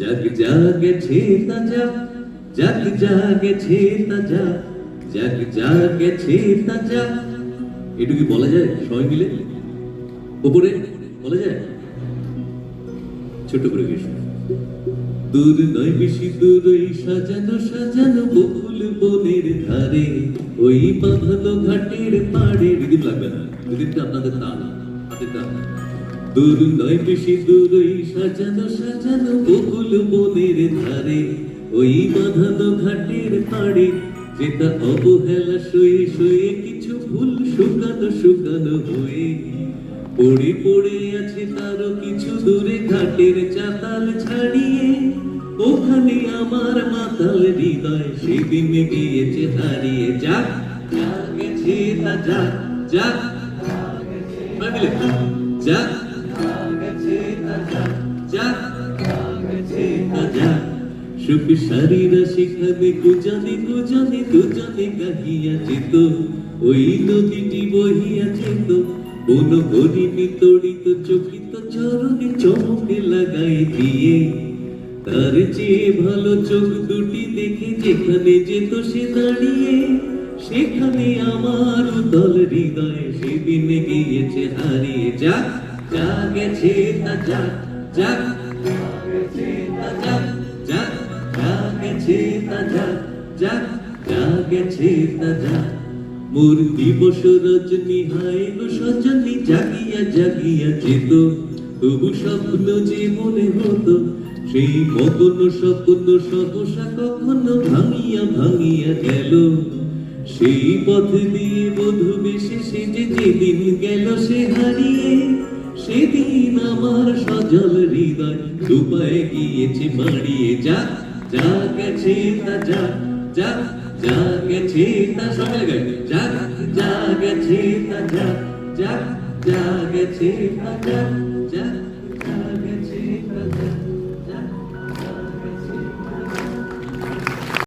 জাগ জাগেছে তাজা, জাগ জাগেছে তাজা, জাগ জাগেছে তাজা। এটুকু কি বলা যায় সবাই মিলে? উপরে বলা যায়? ছোট করে গেছে। দূর নয় বেশি দূর ওই সাজানো সাজানো বকুল বনের ধারে, ওই বাঁধানো ঘাটের পাড়ে। রিদিম লাগবে না, রিদিমটা আপনাদের তাল, হাতের তাল। দূর নয় বেশি দূর ওই সাজানো সাজানো বকুল বনের ধারে, ওই বাঁধানো ঘাটের পাড়ে, যেটা অবহেলা সয়ে সয়ে কিছু ভুল শুকানো শুকানো হয়ে পড়ে পড়ে আছে তারও কিছু দূরে ঘাটের চাতাল ছাড়িয়ে। ওখানে আমার মাতাল হৃদয় সেদিনে গিয়েছে হারিয়ে। যাক জাগেছে তা যাক, যাক যাক জাগেছে তা যাক, যাক জাগেছে তা যাক। সুখ সারিরা সেখানে গুজনে গুজনে দুজনে গাহিয়া যেত, ওই নদীটি বহিয়া যেত কোন হরিণী তড়িত চকিত চরণে চমকে লাগাই দিয়ে। তার চেয়ে ভালো চোখ দুটি দেখে যেখানে যেত সে দাঁড়িয়ে, সেখানে আমার উদল হৃদয় সেদিনে গিয়েছে হারিয়ে। যাক জাগেছে তা যাক, যাক জাগেছে তা যাক, যাক জাগেছে তা যাক, যাক জাগেছে তা যাক। মোর দিবস রজনী হায় গো সজনী জাগিয়া জাগিয়া যেত, তবু স্বপ্ন যে মনে হতো সেই মতন স্বপ্ন সহসা কখনো ভাঙিয়া ভাঙিয়া গেল। সেই পথ দিয়ে বধূ বেশে সেজে যেদিন গেল সে হারিয়ে, সেদিন আমার সজল হৃদয় ডুবায় গিয়েছে মারিয়ে। যাক জাগেছে তা যাক, যাক জাগেছে তা সবাই গাইবে। যাক জাগেছে তা যাক, যাক জাগেছে তা যাক, যাক